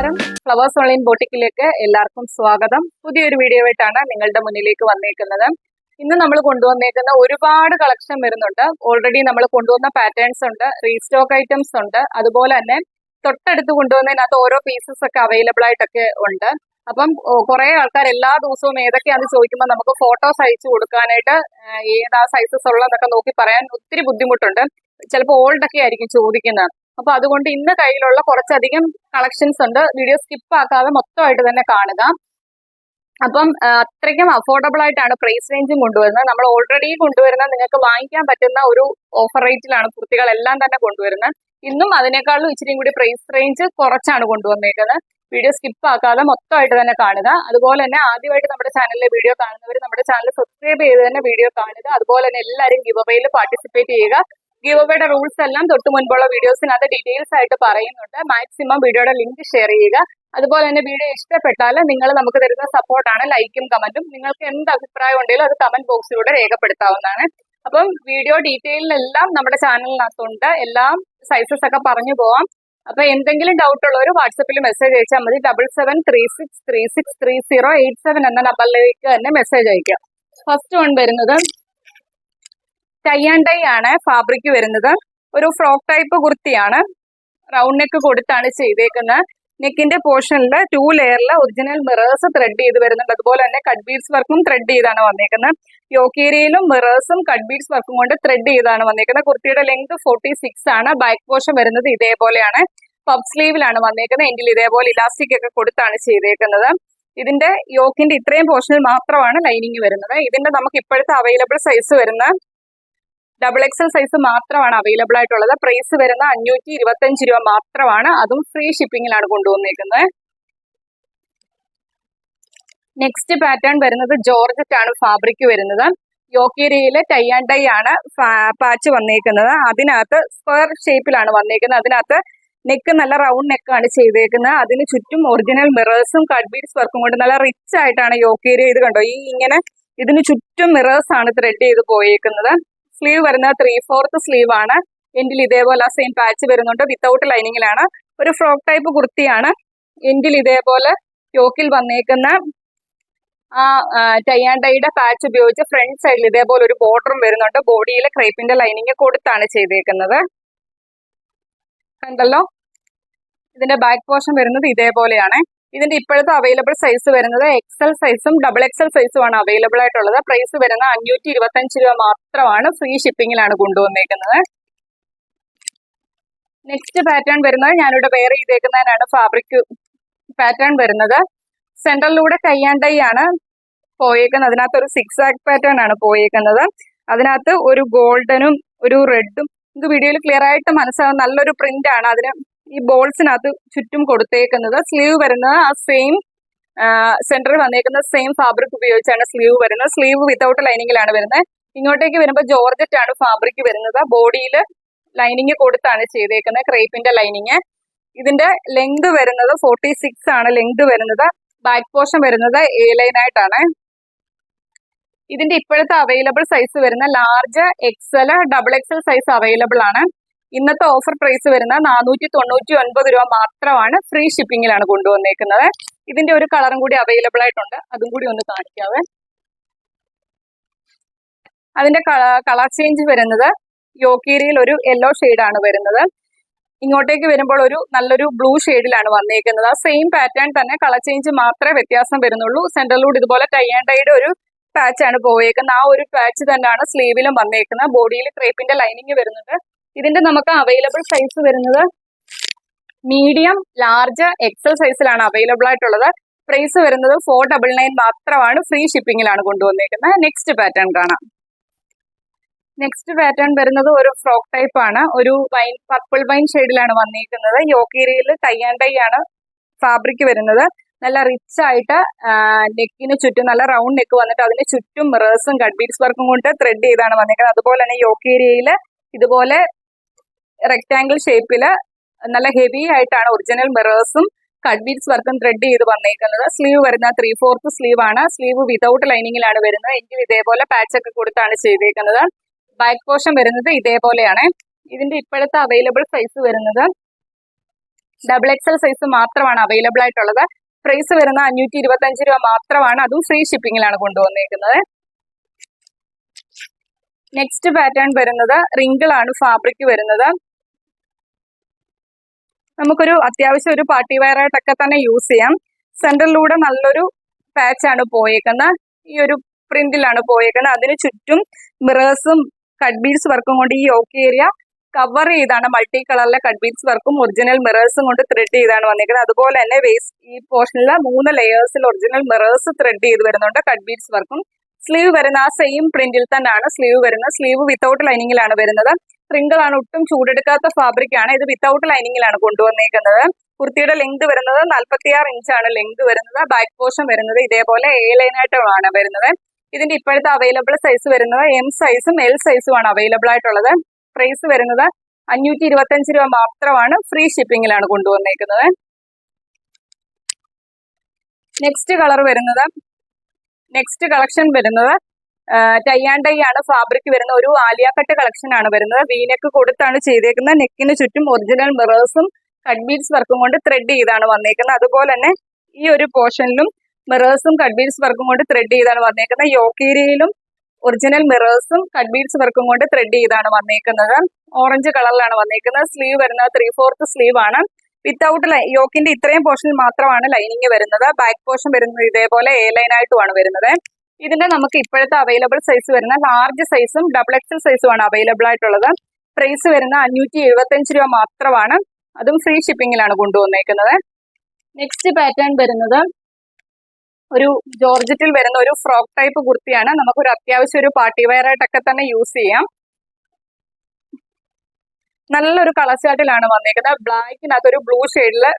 നമസ്കാരം. Flowers online ബോട്ടിക്കിലേക്ക് എല്ലാവർക്കും സ്വാഗതം. പുതിയൊരു വീഡിയോ ആയിട്ടാണ് നിങ്ങളുടെ മുന്നിലേക്ക് വന്നേക്കുന്നത്. ഇന്ന് നമ്മൾ കൊണ്ടുവന്നേക്കുന്ന ഒരുപാട് കളക്ഷൻ വരുന്നുണ്ട്. ഓൾറെഡി നമ്മൾ കൊണ്ടുവന്ന പാറ്റേൺസ് ഉണ്ട്, റീസ്റ്റോക്ക് ഐറ്റംസ് ഉണ്ട്, അതുപോലെ തന്നെ തൊട്ടടുത്ത് കൊണ്ടുവന്നതിനകത്ത് ഓരോ പീസസ് ഒക്കെ അവൈലബിൾ ആയിട്ടൊക്കെ ഉണ്ട്. അപ്പം കുറെ ആൾക്കാർ എല്ലാ ദിവസവും ഏതൊക്കെയാണെന്ന് ചോദിക്കുമ്പോൾ നമുക്ക് ഫോട്ടോസ് അയച്ചു കൊടുക്കാനായിട്ട് ഏതാ സൈസസ് ഉള്ളതെന്നൊക്കെ നോക്കി പറയാൻ ഒത്തിരി ബുദ്ധിമുട്ടുണ്ട്. ചിലപ്പോൾ ഓൾഡ് ഒക്കെ ആയിരിക്കും ചോദിക്കുന്നത്. അപ്പൊ അതുകൊണ്ട് ഇന്ന് കയ്യിലുള്ള കുറച്ചധികം കളക്ഷൻസ് ഉണ്ട്. വീഡിയോ സ്കിപ്പ് ആക്കാതെ മൊത്തമായിട്ട് തന്നെ കാണുക. അപ്പം അത്രയ്ക്കും അഫോർഡബിൾ ആയിട്ടാണ് പ്രൈസ് റേഞ്ചും കൊണ്ടുവരുന്നത്. നമ്മൾ ഓൾറെഡി കൊണ്ടുവരുന്ന നിങ്ങൾക്ക് വാങ്ങിക്കാൻ പറ്റുന്ന ഒരു ഓഫർ റേറ്റിലാണ് കുർത്തികളെല്ലാം തന്നെ കൊണ്ടുവരുന്നത്. ഇന്നും അതിനേക്കാളും ഇച്ചിരി കൂടി പ്രൈസ് റേഞ്ച് കുറച്ചാണ് കൊണ്ടുവന്നേക്കുന്നത്. വീഡിയോ സ്കിപ്പ് ആക്കാതെ മൊത്തമായിട്ട് തന്നെ കാണുക. അതുപോലെ തന്നെ ആദ്യമായിട്ട് നമ്മുടെ ചാനലിലെ വീഡിയോ കാണുന്നവർ നമ്മുടെ ചാനൽ സബ്സ്ക്രൈബ് ചെയ്ത് തന്നെ വീഡിയോ കാണുക. അതുപോലെ തന്നെ എല്ലാവരും ഗിവ് അവേയിൽ പാർട്ടിസിപ്പേറ്റ് ചെയ്യുക. ഗിവ് അവേയുടെ റൂൾസ് എല്ലാം തൊട്ട് മുൻപുള്ള വീഡിയോസിനകത്ത് ഡീറ്റെയിൽസ് ആയിട്ട് പറയുന്നുണ്ട്. മാക്സിമം വീഡിയോയുടെ ലിങ്ക് ഷെയർ ചെയ്യുക. അതുപോലെ തന്നെ വീഡിയോ ഇഷ്ടപ്പെട്ടാൽ നിങ്ങൾ നമുക്ക് തരുന്ന സപ്പോർട്ടാണ് ലൈക്കും കമന്റും. നിങ്ങൾക്ക് എന്ത് അഭിപ്രായം ഉണ്ടെങ്കിലും അത് കമന്റ് ബോക്സിലൂടെ രേഖപ്പെടുത്താവുന്നതാണ്. അപ്പം വീഡിയോ ഡീറ്റെയിലെല്ലാം നമ്മുടെ ചാനലിനകത്തുണ്ട്. എല്ലാം സൈസസ് ഒക്കെ പറഞ്ഞു പോവാം. അപ്പൊ എന്തെങ്കിലും ഡൗട്ട് ഉള്ളവർ വാട്സപ്പിൽ മെസ്സേജ് അയച്ചാൽ മതി. 7736363087 എന്ന നമ്പറിലേക്ക് തന്നെ മെസ്സേജ് അയക്കുക. ഫസ്റ്റ് വൺ വരുന്നത് ടൈ ആൻഡ് ഡൈ ആണ് ഫാബ്രിക് വരുന്നത്. ഒരു ഫ്രോക്ക് ടൈപ്പ് കുർത്തിയാണ്. റൗണ്ട് നെക്ക് കൊടുത്താണ് ചെയ്തേക്കുന്നത്. നെക്കിന്റെ പോർഷനിൽ 2 ലെയറിൽ ഒറിജിനൽ മിറേഴ്സ് ത്രെഡ് ചെയ്ത് വരുന്നുണ്ട്. അതുപോലെ തന്നെ കട്ട് ബീഡ്സ് വർക്കും ത്രെഡ് ചെയ്താണ് വന്നേക്കുന്നത്. യോക്ക് ഏരിയയിലും മിറേഴ്സും കട്ട് ബീഡ്സ് വർക്കും കൊണ്ട് ത്രെഡ് ചെയ്താണ് വന്നേക്കുന്നത്. കുർത്തിയുടെ ലെങ്ത് 46 ആണ്. ബാക്ക് പോർഷൻ വരുന്നത് ഇതേപോലെയാണ്. പഫ് സ്ലീവിലാണ് വന്നേക്കുന്നത്. എൻഡിൽ ഇതേപോലെ ഇലാസ്റ്റിക് ഒക്കെ കൊടുത്താണ് ചെയ്തേക്കുന്നത്. ഇതിന്റെ യോക്കിന്റെ ഇത്രയും പോർഷനിൽ മാത്രമാണ് ലൈനിങ് വരുന്നത്. ഇതിന്റെ നമുക്ക് ഇപ്പോഴത്തെ അവൈലബിൾ സൈസ് വരുന്ന XXL സൈസ് മാത്രമാണ് അവൈലബിൾ ആയിട്ടുള്ളത്. പ്രൈസ് വരുന്ന 525 രൂപ മാത്രമാണ്. അതും ഫ്രീ ഷിപ്പിംഗിലാണ് കൊണ്ടുവന്നേക്കുന്നത്. നെക്സ്റ്റ് പാറ്റേൺ വരുന്നത് ജോർജറ്റ് ആണ് ഫാബ്രിക് വരുന്നത്. യോക്കേരിയയിലെ ടൈ ആൻഡ് ഡൈ ആണ് പാച്ച് വന്നേക്കുന്നത്. അതിനകത്ത് സ്ക്വയർ ഷേപ്പിലാണ് വന്നേക്കുന്നത്. അതിനകത്ത് നെക്ക് നല്ല റൗണ്ട് നെക്കാണ് ചെയ്തേക്കുന്നത്. അതിന് ചുറ്റും ഒറിജിനൽ മിറേഴ്സും കട്ട് ബീഡ്സ് വർക്കും കൊണ്ട് നല്ല റിച്ച് ആയിട്ടാണ് യോക്കേരിയ. ഇത് കണ്ടോ, ഇങ്ങനെ ഇതിന് ചുറ്റും മിറേഴ്സ് ആണ് ത്രെഡ് ചെയ്ത് പോയേക്കുന്നത്. സ്ലീവ് വരുന്നത് 3/4 സ്ലീവ് ആണ്. എൻഡിൽ ഇതേപോലെ സെയിം പാച്ച് വരുന്നുണ്ട്. വിത്തൗട്ട് ലൈനിങ്ങിലാണ്. ഒരു ഫ്രോക്ക് ടൈപ്പ് കുർത്തിയാണ്. എൻഡിൽ ഇതേപോലെ യോക്കിൽ വന്നേക്കുന്ന ആ ടൈ ആൻഡ് ഡൈയുടെ പാച്ച് ഉപയോഗിച്ച് ഫ്രണ്ട് സൈഡിൽ ഇതേപോലെ ഒരു ബോർഡറും വരുന്നുണ്ട്. ബോഡിയിൽ ക്രേപ്പിന്റെ ലൈനിങ് കൊടുത്താണ് ചെയ്തേക്കുന്നത്. കണ്ടല്ലോ, ഇതിന്റെ ബാക്ക് പോർഷൻ വരുന്നത് ഇതേപോലെയാണ്. ഇതിന്റെ ഇപ്പോഴത്തെ അവൈലബിൾ സൈസ് വരുന്നത് XL സൈസും XXL സൈസും ആണ് അവൈലബിൾ ആയിട്ടുള്ളത്. പ്രൈസ് വരുന്നത് 525 രൂപ മാത്രമാണ്. ഫ്രീ ഷിപ്പിംഗിലാണ് കൊണ്ടുവന്നേക്കുന്നത്. നെക്സ്റ്റ് പാറ്റേൺ വരുന്നത് ഞാനിവിടെ വെയർ ചെയ്തേക്കുന്നതിനാണ് ഫാബ്രിക് പാറ്റേൺ വരുന്നത്. സെൻട്രലിലൂടെ ടൈ ആൻഡ് ഡൈ ആണ് പോയേക്കുന്നത്. അതിനകത്ത് ഒരു 6 പാറ്റേൺ ആണ് പോയേക്കുന്നത്. അതിനകത്ത് ഒരു ഗോൾഡനും ഒരു റെഡും, ഇത് വീഡിയോയിൽ ക്ലിയർ ആയിട്ട് മനസ്സിലാവും. നല്ലൊരു പ്രിന്റ് ആണ് അതിന് ഈ ബോൾസിനകത്ത് ചുറ്റും കൊടുത്തേക്കുന്നത്. സ്ലീവ് വരുന്നത് ആ സെയിം സെന്ററിൽ വന്നേക്കുന്ന സെയിം ഫാബ്രിക് ഉപയോഗിച്ചാണ് സ്ലീവ് വരുന്നത്. സ്ലീവ് വിത്തൗട്ട് ലൈനിങ്ങിലാണ് വരുന്നത്. ഇങ്ങോട്ടേക്ക് വരുമ്പോൾ ജോർജറ്റ് ആണ് ഫാബ്രിക് വരുന്നത്. ബോഡിയിൽ ലൈനിങ് കൊടുത്താണ് ചെയ്തേക്കുന്നത്, ക്രേപ്പിന്റെ ലൈനിങ്. ഇതിന്റെ ലെങ്ത് വരുന്നത് 46 ആണ് ലെങ്ത് വരുന്നത്. ബാക്ക് പോർഷൻ വരുന്നത് A ലൈൻ ആയിട്ടാണ്. ഇതിന്റെ ഇപ്പോഴത്തെ അവൈലബിൾ സൈസ് വരുന്ന large XL XXL size available ആണ്. ഇന്നത്തെ ഓഫർ പ്രൈസ് വരുന്ന 499 രൂപ മാത്രമാണ്. ഫ്രീ ഷിപ്പിംഗിലാണ് കൊണ്ടുവന്നേക്കുന്നത്. ഇതിന്റെ ഒരു കളറും കൂടി അവൈലബിൾ ആയിട്ടുണ്ട്. അതും കൂടി ഒന്ന് കാണിക്കാവേ. അതിന്റെ കളർ ചേഞ്ച് വരുന്നത് യോക്കേരിയിൽ ഒരു യെല്ലോ ആണ് വരുന്നത്. ഇങ്ങോട്ടേക്ക് വരുമ്പോൾ ഒരു നല്ലൊരു ബ്ലൂ ഷെയ്ഡിലാണ് വന്നേക്കുന്നത്. ആ സെയിം പാറ്റേൺ തന്നെ, കളർ ചേഞ്ച് മാത്രമേ വ്യത്യാസം വരുന്നുള്ളൂ. സെന്ററിലൂടെ ഇതുപോലെ ടൈ ആൻഡ് ഡൈയുടെ ഒരു പാച്ചാണ് പോയേക്കുന്നത്. ആ ഒരു പാച്ച് തന്നെയാണ് സ്ലീവിലും വന്നേക്കുന്നത്. ബോഡിയിൽ ക്രേപ്പിന്റെ ലൈനിങ് വരുന്നുണ്ട്. ഇതിന്റെ നമുക്ക് അവൈലബിൾ സൈസ് വരുന്നത് മീഡിയം, ലാർജ്, XL സൈസിലാണ് അവൈലബിൾ ആയിട്ടുള്ളത്. പ്രൈസ് വരുന്നത് 499 മാത്രമാണ്. ഫ്രീ ഷിപ്പിംഗിലാണ് കൊണ്ടുവന്നേക്കുന്നത്. നെക്സ്റ്റ് പാറ്റേൺ കാണാം. നെക്സ്റ്റ് പാറ്റേൺ വരുന്നത് ഒരു ഫ്രോക്ക് ടൈപ്പ് ആണ്. ഒരു പർപ്പിൾ വൈൻ ഷെയ്ഡിലാണ് വന്നേക്കുന്നത്. യോക്കേരിയയിൽ ടൈ ആൻഡ് ഡൈ ആണ് ഫാബ്രിക് വരുന്നത്. നല്ല റിച്ച് ആയിട്ട് നെക്കിന് ചുറ്റും നല്ല റൗണ്ട് നെക്ക് വന്നിട്ട് അതിന് ചുറ്റും മിറേഴ്സും കട്ട് ബീഡ്സ് വർക്കും കൊണ്ട് ത്രെഡ് ചെയ്താണ് വന്നേക്കുന്നത്. അതുപോലെ തന്നെ യോക്കേരിയയിൽ ഇതുപോലെ റെക്ടാംഗിൾ ഷേപ്പില് നല്ല ഹെവി ആയിട്ടാണ് ഒറിജിനൽ മിറേഴ്സും കട്ട് ബീഡ്സ് വർക്കും ത്രെഡ് ചെയ്ത് വന്നേക്കുന്നത്. സ്ലീവ് വരുന്ന 3/4 സ്ലീവ് ആണ്. സ്ലീവ് വിതൗട്ട് ലൈനിങ്ങിലാണ് വരുന്നത്. എങ്കിൽ ഇതേപോലെ പാച്ച് ഒക്കെ കൊടുത്താണ് ചെയ്തേക്കുന്നത്. ബാക്ക് പോർഷൻ വരുന്നത് ഇതേപോലെയാണ്. ഇതിന്റെ ഇപ്പോഴത്തെ അവൈലബിൾ സൈസ് വരുന്നത് XL സൈസ് മാത്രമാണ് അവൈലബിൾ ആയിട്ടുള്ളത്. പ്രൈസ് വരുന്ന 525 രൂപ മാത്രമാണ്. അതും ഫ്രീ ഷിപ്പിംഗിലാണ് കൊണ്ടുവന്നേക്കുന്നത്. നെക്സ്റ്റ് പാറ്റേൺ വരുന്നത് റിങ്കിൾ ആണ് ഫാബ്രിക് വരുന്നത്. നമുക്കൊരു അത്യാവശ്യം ഒരു പാർട്ടി വെയർ ആയിട്ടൊക്കെ തന്നെ യൂസ് ചെയ്യാം. സെന്ററിലൂടെ നല്ലൊരു പാച്ച് ആണ് പോയേക്കുന്നത്. ഈ ഒരു പ്രിന്റിലാണ് പോയേക്കുന്നത്. അതിന് ചുറ്റും മിറേഴ്സും കട്ട് ബീഡ്സ് വർക്കും കൊണ്ട് ഈ യോക്ക് ഏരിയ കവർ ചെയ്താണ് മൾട്ടി കളറിലെ കട്ട് ബീഡ്സ് വർക്കും ഒറിജിനൽ മിറേഴ്സും കൊണ്ട് ത്രെഡ് ചെയ്താണ് വന്നിരിക്കുന്നത്. അതുപോലെ തന്നെ ഈ പോർഷനിൽ 3 ലെയേഴ്സിൽ ഒറിജിനൽ മിറേഴ്സ് ത്രെഡ് ചെയ്ത് വരുന്നുണ്ട് കട്ട് ബീഡ്സ് വർക്കും. സ്ലീവ് വരുന്ന ആ സെയിം പ്രിന്റിൽ തന്നെയാണ് സ്ലീവ് വരുന്നത്. സ്ലീവ് വിത്തൗട്ട് ലൈനിങ്ങിലാണ് വരുന്നത്. റിങ്കിൾ ആണ്, ഒട്ടും ചൂടെടുക്കാത്ത ഫാബ്രിക് ആണ്. ഇത് വിത്തൗട്ട് ലൈനിങ്ങിലാണ് കൊണ്ടുവന്നേക്കുന്നത്. കുർത്തിയുടെ ലെങ്ത് വരുന്നത് 46 ഇഞ്ചാണ് ലെങ്ത് വരുന്നത്. ബാക്ക് പോർഷൻ വരുന്നത് ഇതേപോലെ ലൈനായിട്ടാണ് വരുന്നത്. ഇതിന്റെ ഇപ്പോഴത്തെ അവൈലബിൾ സൈസ് വരുന്നത് M സൈസും L സൈസും ആണ് അവൈലബിൾ ആയിട്ടുള്ളത്. പ്രൈസ് വരുന്നത് 525 രൂപ മാത്രമാണ്. ഫ്രീ ഷിപ്പിംഗിലാണ് കൊണ്ടുവന്നേക്കുന്നത്. നെക്സ്റ്റ് കളക്ഷൻ വരുന്നത് ടൈ ആൻഡ് ഡൈ ആണ് ഫാബ്രിക് വരുന്നത്. ഒരു ആലിയ കട്ട് കളക്ഷൻ ആണ് വരുന്നത്. വീനെക്ക് കൊടുത്താണ് ചെയ്തേക്കുന്നത്. നെക്കിന് ചുറ്റും ഒറിജിനൽ മിറേഴ്സും കട്ട് ബീഡ്സ് വർക്കും കൊണ്ട് ത്രെഡ് ചെയ്താണ് വന്നേക്കുന്നത്. അതുപോലെ തന്നെ ഈ ഒരു പോർഷനിലും മിറേഴ്സും കട്ട് ബീഡ്സ് വർക്കും കൊണ്ട് ത്രെഡ് ചെയ്താണ് വന്നേക്കുന്നത്. യോക്കേരിയയിലും ഒറിജിനൽ മിറേഴ്സും കട്ട് ബീഡ്സ് വർക്കും കൊണ്ട് ത്രെഡ് ചെയ്താണ് വന്നേക്കുന്നത്. ഓറഞ്ച് കളറിലാണ് വന്നേക്കുന്നത്. സ്ലീവ് വരുന്നത് 3/4 സ്ലീവ് ആണ്. വിത്തൗട്ട് യോക്കിന്റെ ഇത്രയും പോർഷനിൽ മാത്രമാണ് ലൈനിങ് വരുന്നത്. ബാക്ക് പോർഷൻ വരുന്നത് ഇതേപോലെ ലൈനായിട്ടുമാണ് വരുന്നത്. ഇതിന്റെ നമുക്ക് ഇപ്പോഴത്തെ അവൈലബിൾ സൈസ് വരുന്ന ലാർജ് സൈസും XL സൈസും ആണ് അവൈലബിൾ ആയിട്ടുള്ളത്. പ്രൈസ് വരുന്ന 575 രൂപ മാത്രമാണ്. അതും ഫ്രീ ഷിപ്പിംഗിലാണ് കൊണ്ടുവന്നേക്കുന്നത്. നെക്സ്റ്റ് പാറ്റേൺ വരുന്നത് ഒരു ജോർജറ്റിൽ വരുന്ന ഒരു ഫ്രോക്ക് ടൈപ്പ് കുർത്തിയാണ്. നമുക്കൊരു അത്യാവശ്യം ഒരു പാർട്ടി വെയർ ആയിട്ടൊക്കെ തന്നെ യൂസ് ചെയ്യാം. നല്ലൊരു കളർ ചാർട്ടിലാണ് വന്നേക്കുന്നത്. ബ്ലാക്കിനകത്ത് ഒരു ബ്ലൂ ഷെയ്ഡില്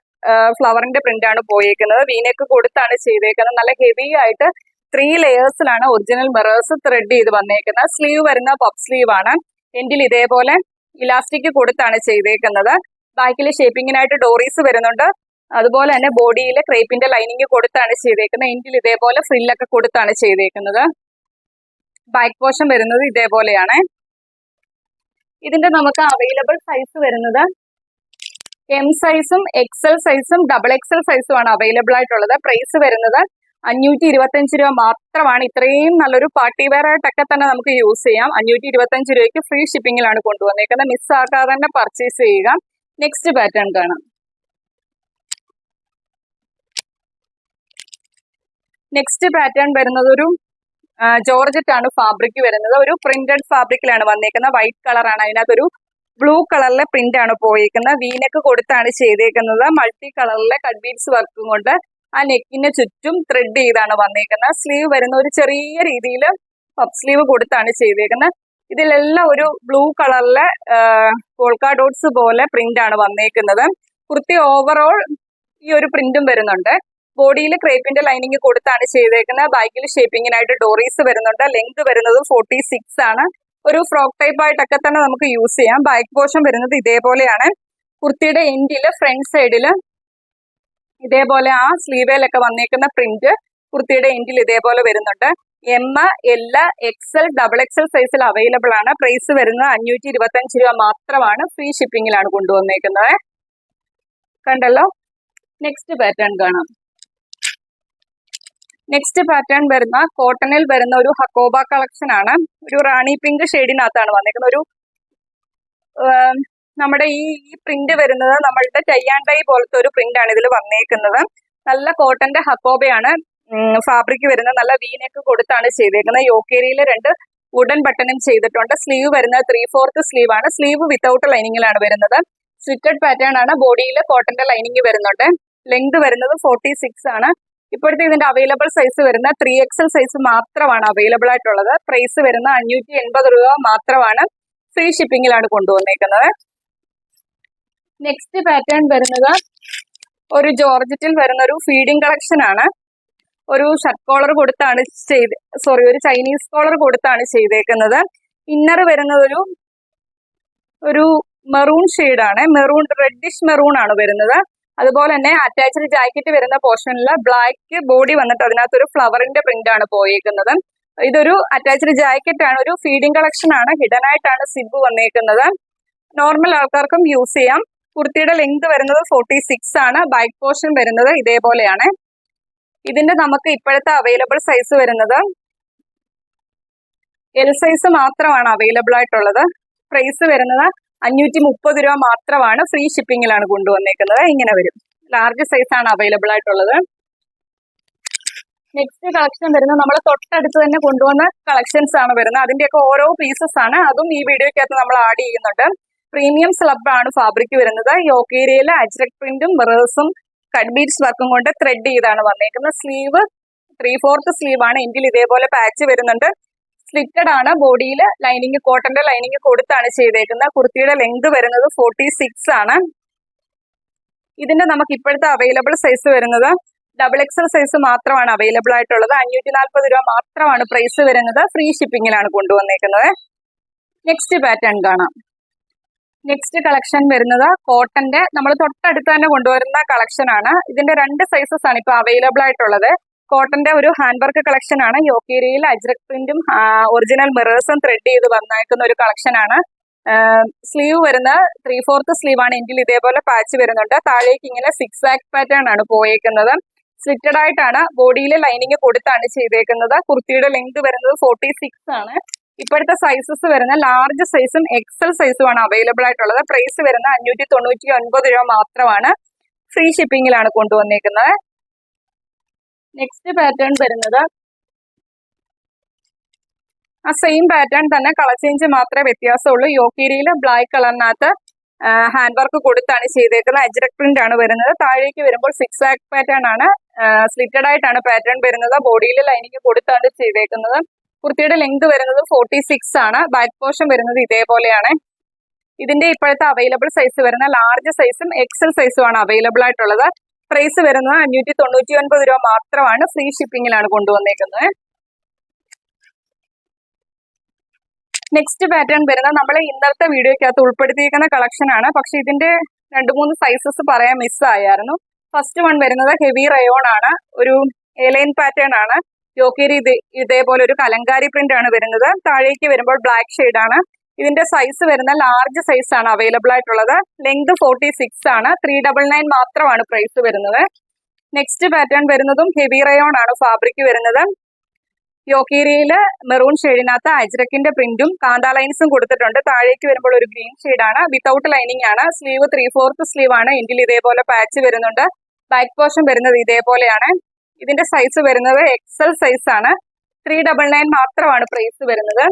ഫ്ലവറിന്റെ പ്രിന്റ് ആണ് പോയേക്കുന്നത്. വീനെക്ക് കൊടുത്താണ് ചെയ്തേക്കുന്നത്. നല്ല ഹെവി ആയിട്ട് 3 ലെയേഴ്സിലാണ് ഒറിജിനൽ മിറേഴ്സ് ത്രെഡ് ചെയ്ത് വന്നേക്കുന്നത്. സ്ലീവ് വരുന്ന പഫ് സ്ലീവ് ആണ്. എൻഡിൽ ഇതേപോലെ ഇലാസ്റ്റിക് കൊടുത്താണ് ചെയ്തേക്കുന്നത്. ബാക്കിൽ ഷേപ്പിങ്ങിനായിട്ട് ഡോറീസ് വരുന്നുണ്ട്. അതുപോലെ തന്നെ ബോഡിയിൽ ക്രേപ്പിന്റെ ലൈനിങ് കൊടുത്താണ് ചെയ്തേക്കുന്നത്. എൻഡിൽ ഇതേപോലെ ഫ്രില്ലൊക്കെ കൊടുത്താണ് ചെയ്തേക്കുന്നത്. ബാക്ക് പോർഷൻ വരുന്നത് ഇതേപോലെയാണ്. ഇതിന്റെ നമുക്ക് അവൈലബിൾ സൈസ് വരുന്നത് M സൈസും XL സൈസും XL സൈസും ആണ് അവൈലബിൾ ആയിട്ടുള്ളത്. പ്രൈസ് വരുന്നത് 525 രൂപ മാത്രമാണ്. ഇത്രയും നല്ലൊരു പാർട്ടി വെയർ ആയിട്ടൊക്കെ തന്നെ നമുക്ക് യൂസ് ചെയ്യാം. 525 രൂപയ്ക്ക് ഫ്രീ ഷിപ്പിംഗിലാണ് കൊണ്ടുവന്നേക്കുന്നത്. മിസ്സാക്കാതെ തന്നെ പർച്ചേസ് ചെയ്യുക. നെക്സ്റ്റ് പാറ്റേൺ കാണാം. നെക്സ്റ്റ് പാറ്റേൺ വരുന്നത് ഒരു ജോർജറ്റ് ആണ് ഫാബ്രിക് വരുന്നത്. ഒരു പ്രിന്റഡ് ഫാബ്രിക്കിലാണ് വന്നേക്കുന്നത്. വൈറ്റ് കളറാണ്. അതിനകത്തൊരു ബ്ലൂ കളറിലെ പ്രിന്റ് ആണ് പോയേക്കുന്നത്. വീനെക്ക് കൊടുത്താണ് ചെയ്തേക്കുന്നത്. മൾട്ടി കളറിലെ കട്ട് ബീഡ്സ് വർക്കും കൊണ്ട് ആ നെക്കിന് ചുറ്റും ത്രെഡ് ചെയ്താണ് വന്നേക്കുന്നത്. സ്ലീവ് വരുന്ന ഒരു ചെറിയ രീതിയിൽ പഫ് സ്ലീവ് കൊടുത്താണ് ചെയ്തേക്കുന്നത്. ഇതിലെല്ലാം ഒരു ബ്ലൂ കളറിലെ പോൾക്ക ഡോട്ട്സ് പോലെ പ്രിന്റ് ആണ് വന്നേക്കുന്നത്. കുർത്തി ഓവറോൾ ഈ ഒരു പ്രിന്റും വരുന്നുണ്ട്. ബോഡിയിൽ ക്രേപ്പിന്റെ ലൈനിങ് കൊടുത്താണ് ചെയ്തേക്കുന്നത്. ബാക്കിൽ ഷേപ്പിങ്ങിനായിട്ട് ഡോറീസ് വരുന്നുണ്ട്. ലെങ്ത് വരുന്നത് 46 ആണ്. ഒരു ഫ്രോക്ക് ടൈപ്പ് ആയിട്ടൊക്കെ തന്നെ നമുക്ക് യൂസ് ചെയ്യാം. ബാക്ക് പോർഷൻ വരുന്നത് ഇതേപോലെയാണ്. കുർത്തിയുടെ എൻഡില് ഫ്രണ്ട് സൈഡില് ഇതേപോലെ ആ സ്ലീവേലൊക്കെ വന്നേക്കുന്ന പ്രിന്റ് കുർത്തിയുടെ എൻഡിൽ ഇതേപോലെ വരുന്നുണ്ട്. M, L, XL, XL സൈസിൽ അവൈലബിൾ ആണ്. പ്രൈസ് വരുന്നത് 525 രൂപ മാത്രമാണ്. ഫ്രീ ഷിപ്പിംഗിലാണ് കൊണ്ടുവന്നേക്കുന്നത്. കണ്ടല്ലോ. നെക്സ്റ്റ് പാറ്റേൺ കാണാം. നെക്സ്റ്റ് പാറ്റേൺ വരുന്ന കോട്ടണിൽ വരുന്ന ഒരു ഹക്കോബ കളക്ഷൻ ആണ്. ഒരു റാണി പിങ്ക് ഷെയ്ഡിനകത്താണ് വന്നേക്കുന്നത്. ഒരു നമ്മുടെ ഈ പ്രിന്റ് വരുന്നത് നമ്മളുടെ ടൈ ആൻഡ് ഡൈ പോലത്തെ ഒരു പ്രിന്റ് ആണ് ഇതിൽ വന്നേക്കുന്നത്. നല്ല കോട്ടന്റെ ഹക്കോബയാണ് ഫാബ്രിക് വരുന്നത്. നല്ല വീനെക്ക് കൊടുത്താണ് ചെയ്തേക്കുന്നത്. യോക്കേരിയിൽ 2 വുഡൻ ബട്ടണും ചെയ്തിട്ടുണ്ട്. സ്ലീവ് വരുന്നത് 3/4 സ്ലീവ് ആണ്. സ്ലീവ് വിത്തൗട്ട് ലൈനിങ്ങിലാണ് വരുന്നത്. സ്ലിറ്റഡ് പാറ്റേൺ ആണ്. ബോഡിയിൽ കോട്ടന്റെ ലൈനിങ് വരുന്നുണ്ട്. ലെങ്ത് വരുന്നത് 46 ആണ്. ഇപ്പോഴത്തെ ഇതിന്റെ അവൈലബിൾ സൈസ് വരുന്ന 3XL സൈസ് മാത്രമാണ് അവൈലബിൾ ആയിട്ടുള്ളത്. പ്രൈസ് വരുന്ന 580 രൂപ മാത്രമാണ്. ഫ്രീ ഷിപ്പിംഗിലാണ് കൊണ്ടുവന്നേക്കുന്നത്. നെക്സ്റ്റ് പാറ്റേൺ വരുന്നത് ഒരു ജോർജറ്റിൽ വരുന്ന ഒരു ഫീഡിംഗ് കളക്ഷൻ ആണ്. ഒരു ഷർട്ട് കോളർ കൊടുത്താണ് ഒരു ചൈനീസ് കോളർ കൊടുത്താണ് ചെയ്തേക്കുന്നത്. ഇന്നർ വരുന്നത് ഒരു മെറൂൺ ഷെയ്ഡാണ്. റെഡിഷ് മെറൂൺ ആണ് വരുന്നത്. അതുപോലെ തന്നെ അറ്റാച്ച്ഡ് ജാക്കറ്റ് വരുന്ന പോർഷനിൽ ബ്ലാക്ക് ബോഡി വന്നിട്ട് അതിനകത്തൊരു ഫ്ലവറിന്റെ പ്രിന്റ് ആണ് പോയേക്കുന്നത്. ഇതൊരു അറ്റാച്ച്ഡ് ജാക്കറ്റ് ആണ്. ഒരു ഫീഡിംഗ് കളക്ഷൻ ആണ്. ഹിഡൻ ആയിട്ടാണ് സിബ് വന്നേക്കുന്നത്. നോർമൽ ആൾക്കാർക്കും യൂസ് ചെയ്യാം. കുർത്തിയുടെ ലെങ്ത് വരുന്നത് 46 ആണ്. ബാക്ക് പോർഷൻ വരുന്നത് ഇതേപോലെയാണ്. ഇതിന്റെ നമുക്ക് ഇപ്പോഴത്തെ അവൈലബിൾ സൈസ് വരുന്നത് എൽ സൈസ് മാത്രമാണ് അവൈലബിൾ ആയിട്ടുള്ളത്. പ്രൈസ് വരുന്നത് 530 രൂപ മാത്രമാണ്. ഫ്രീ ഷിപ്പിംഗിലാണ് കൊണ്ടുവന്നേക്കുന്നത്. ഇങ്ങനെ വരും. ലാർജ് സൈസ് ആണ് അവൈലബിൾ ആയിട്ടുള്ളത്. നെക്സ്റ്റ് കളക്ഷൻ വരുന്നത് നമ്മൾ തൊട്ടടുത്ത് തന്നെ കൊണ്ടുവന്ന കളക്ഷൻസ് ആണ് വരുന്നത്. അതിന്റെയൊക്കെ ഓരോ പീസസ് ആണ്. അതും ഈ വീഡിയോക്കകത്ത് നമ്മൾ ആഡ് ചെയ്യുന്നുണ്ട്. പ്രീമിയം സ്ലബ് ആണ് ഫാബ്രിക് വരുന്നത്. യോക്ക് ഏരിയയിൽ അജ്രക് പ്രിന്റും മിറേഴ്സും കട്ട് ബീഡ്സ് വർക്കും കൊണ്ട് ത്രെഡ് ചെയ്താണ് വന്നേക്കുന്നത്. സ്ലീവ് 3/4 സ്ലീവ് ആണ്. എങ്കിൽ ഇതേപോലെ പാച്ച് വരുന്നുണ്ട്. സ്ലിറ്റഡ് ആണ്. ബോഡിയിൽ ലൈനിങ് കോട്ടന്റെ ലൈനിങ് കൊടുത്താണ് ചെയ്തേക്കുന്നത്. കുർത്തിയുടെ ലെങ്ത് വരുന്നത് 46 ആണ്. ഇതിന്റെ നമുക്ക് ഇപ്പോഴത്തെ അവൈലബിൾ സൈസ് വരുന്നത് XXL സൈസ് മാത്രമാണ് അവൈലബിൾ ആയിട്ടുള്ളത്. 540 രൂപ മാത്രമാണ് പ്രൈസ് വരുന്നത്. ഫ്രീ ഷിപ്പിംഗിലാണ് കൊണ്ടുവന്നേക്കുന്നത്. നെക്സ്റ്റ് പാറ്റേൺ കാണാം. നെക്സ്റ്റ് കളക്ഷൻ വരുന്നത് കോട്ടന്റെ നമ്മൾ തൊട്ടടുത്ത് തന്നെ കൊണ്ടുവരുന്ന കളക്ഷൻ ആണ്. ഇതിന്റെ 2 സൈസസ് ആണ് ഇപ്പൊ അവൈലബിൾ ആയിട്ടുള്ളത്. കോട്ടന്റെ ഒരു ഹാൻഡ് വർക്ക് കളക്ഷൻ ആണ്. യോക്ക് ഏരിയയിൽ അജ്രക് പ്രിന്റും ഒറിജിനൽ മിറേഴ്സും ത്രെഡ് ചെയ്ത് വന്നേക്കുന്ന ഒരു കളക്ഷൻ ആണ്. സ്ലീവ് വരുന്ന 3/4 സ്ലീവ് ആണ്. എങ്കിൽ ഇതേപോലെ പാച്ച് വരുന്നുണ്ട്. താഴേക്ക് ഇങ്ങനെ 6 പാറ്റേൺ ആണ് പോയേക്കുന്നത്. സ്ലിറ്റഡ് ആയിട്ടാണ്. ബോഡിയിൽ ലൈനിങ് കൊടുത്താണ് ചെയ്തേക്കുന്നത്. കുർത്തിയുടെ ലെങ്ത് വരുന്നത് 46 ആണ്. ഇപ്പോഴത്തെ സൈസസ് വരുന്ന ലാർജ് സൈസും XL സൈസും ആണ് അവൈലബിൾ ആയിട്ടുള്ളത്. പ്രൈസ് വരുന്ന 599 രൂപ മാത്രമാണ്. ഫ്രീ ഷിപ്പിംഗിലാണ് കൊണ്ടുവന്നേക്കുന്നത്. നെക്സ്റ്റ് പാറ്റേൺ വരുന്നത് ആ സെയിം പാറ്റേൺ തന്നെ, കളർ ചേഞ്ച് മാത്രമേ വ്യത്യാസമുള്ളൂ. യോക്ക് ഏരിയയിൽ ബ്ലാക്ക് കളറിനകത്ത് ഹാൻഡ് വർക്ക് കൊടുത്താണ് ചെയ്തേക്കുന്നത്. അജ്രക് പ്രിന്റ് ആണ് വരുന്നത്. താഴേക്ക് വരുമ്പോൾ 6 പാറ്റേൺ ആണ്. സ്ലിറ്റഡ് ആയിട്ടാണ് പാറ്റേൺ വരുന്നത്. ബോഡിയിൽ ലൈനിങ് കൊടുത്താണ് ചെയ്തേക്കുന്നത്. കുർത്തിയുടെ ലെങ്ത് വരുന്നത് 46 ആണ്. ബാക്ക് പോർഷൻ വരുന്നത് ഇതേപോലെയാണ്. ഇതിന്റെ ഇപ്പോഴത്തെ അവൈലബിൾ സൈസ് വരുന്ന ലാർജ് സൈസും XL സൈസും ആണ് അവൈലബിൾ ആയിട്ടുള്ളത്. പ്രൈസ് വരുന്നത് 599 രൂപ മാത്രമാണ്. ഫ്രീ ഷിപ്പിംഗിലാണ് കൊണ്ടുവന്നേക്കുന്നത്. നെക്സ്റ്റ് പാറ്റേൺ വരുന്നത് നമ്മൾ ഇന്നത്തെ വീഡിയോക്കകത്ത് ഉൾപ്പെടുത്തിയിരിക്കുന്ന കളക്ഷൻ ആണ്. പക്ഷെ ഇതിന്റെ 2-3 സൈസസ് പറയാൻ മിസ്സായിരുന്നു. ഫസ്റ്റ് വൺ വരുന്നത് ഹെവി റയോൺ ആണ്. ഒരു എലൈൻ പാറ്റേൺ ആണ്. യോക്ക് ഏരിയ ഇതേപോലെ ഒരു കലങ്കാരി പ്രിന്റ് ആണ് വരുന്നത്. താഴേക്ക് വരുമ്പോൾ ബ്ലാക്ക് ഷെയ്ഡ് ആണ്. ഇതിന്റെ സൈസ് വരുന്ന ലാർജ് സൈസ് ആണ് അവൈലബിൾ ആയിട്ടുള്ളത്. ലെങ്ത് 46 ആണ്. 399 മാത്രമാണ് പ്രൈസ് വരുന്നത്. നെക്സ്റ്റ് പാറ്റേൺ വരുന്നതും ഹെവി റയോൺ ആണ് ഫാബ്രിക് വരുന്നത്. യോക്ക് ഏരിയയില് മെറൂൺ ഷെയ്ഡിനകത്ത് അജ്രക്കിന്റെ പ്രിന്റും കാന്ത ലൈൻസും കൊടുത്തിട്ടുണ്ട്. താഴേക്ക് വരുമ്പോൾ ഒരു ഗ്രീൻ ഷെയ്ഡാണ്. വിത്തൗട്ട് ലൈനിങ് ആണ്. സ്ലീവ് 3/4 സ്ലീവ് ആണ്. എങ്കിൽ ഇതേപോലെ പാച്ച് വരുന്നുണ്ട്. ബാക്ക് പോർഷൻ വരുന്നത് ഇതേപോലെയാണ്. ഇതിന്റെ സൈസ് വരുന്നത് XL സൈസ് ആണ്. 399 മാത്രമാണ് പ്രൈസ് വരുന്നത്.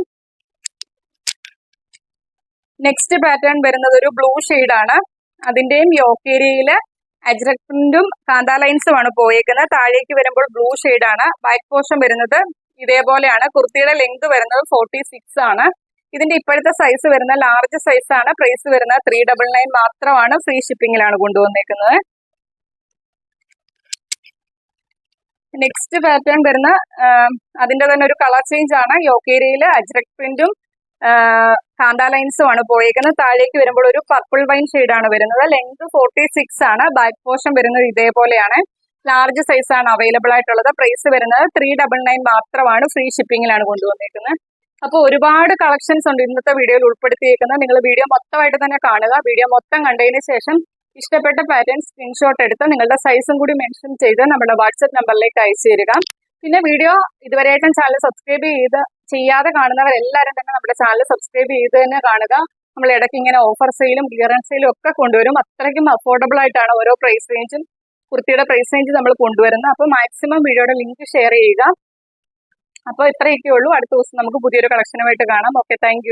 നെക്സ്റ്റ് പാറ്റേൺ വരുന്നത് ഒരു ബ്ലൂ ഷെയ്ഡാണ്. അതിന്റെയും യോക്ക് ഏരിയയില് അജ്രക് പ്രിന്റും കാന്ത ലൈൻസും ആണ് പോയേക്കുന്നത്. താഴേക്ക് വരുമ്പോൾ ബ്ലൂ ഷെയ്ഡാണ്. ബാക്ക് പോർഷൻ വരുന്നത് ഇതേപോലെയാണ്. കുർത്തിയുടെ ലെങ്ത് വരുന്നത് 46 ആണ്. ഇതിന്റെ ഇപ്പോഴത്തെ സൈസ് വരുന്ന ലാർജ് സൈസ് ആണ്. പ്രൈസ് വരുന്നത് 399 മാത്രമാണ്. ഫ്രീ ഷിപ്പിംഗിലാണ് കൊണ്ടുവന്നേക്കുന്നത്. നെക്സ്റ്റ് പാറ്റേൺ വരുന്ന അതിന്റെ തന്നെ ഒരു കളർ ചേഞ്ച് ആണ്. യോക്ക് ഏരിയയിൽ അജ്രക് പ്രിന്റും കാന്ത ലൈൻസും ആണ് പോയേക്കുന്നത്. താഴേക്ക് വരുമ്പോൾ ഒരു പർപ്പിൾ വൈൻ ഷെയ്ഡാണ് വരുന്നത്. ലെങ്ത് 46 ആണ്. ബാക്ക് പോർഷൻ വരുന്നത് ഇതേപോലെയാണ്. ലാർജ് സൈസ് ആണ് അവൈലബിൾ ആയിട്ടുള്ളത്. പ്രൈസ് വരുന്നത് 399 മാത്രമാണ്. ഫ്രീ ഷിപ്പിംഗിലാണ് കൊണ്ടുവന്നേക്കുന്നത്. അപ്പോൾ ഒരുപാട് കളക്ഷൻസ് ഉണ്ട് ഇന്നത്തെ വീഡിയോയിൽ ഉൾപ്പെടുത്തിയേക്കുന്നത്. നിങ്ങൾ വീഡിയോ മൊത്തമായിട്ട് തന്നെ കാണുക. വീഡിയോ മൊത്തം കണ്ടതിന് ശേഷം ഇഷ്ടപ്പെട്ട പാറ്റേൺ സ്ക്രീൻഷോട്ട് എടുത്ത് നിങ്ങളുടെ സൈസും കൂടി മെൻഷൻ ചെയ്ത് നമ്മുടെ വാട്സ്ആപ്പ് നമ്പറിലേക്ക് അയച്ചു തരിക. പിന്നെ വീഡിയോ ഇതുവരെയായിട്ടും ചാനൽ സബ്സ്ക്രൈബ് ചെയ്യാതെ കാണുന്നവരെല്ലാവരും തന്നെ നമ്മുടെ ചാനൽ സബ്സ്ക്രൈബ് ചെയ്ത് തന്നെ കാണുക. നമ്മൾ ഇടയ്ക്ക് ഇങ്ങനെ ഓഫർ സെയിലും ക്ലിയറൻസ് സെയിലും ഒക്കെ കൊണ്ടുവരും. അത്രയ്ക്കും അഫോർഡബിൾ ആയിട്ടാണ് ഓരോ പ്രൈസ് റേഞ്ചും കുർത്തിയുടെ പ്രൈസ് റേഞ്ച് നമ്മൾ കൊണ്ടുവരുന്നത്. അപ്പോൾ മാക്സിമം വീഡിയോയുടെ ലിങ്ക് ഷെയർ ചെയ്യുക. അപ്പോൾ ഇത്രയൊക്കെ ഉള്ളൂ. അടുത്ത ദിവസം നമുക്ക് പുതിയൊരു കളക്ഷനുമായിട്ട് കാണാം. Okay, thank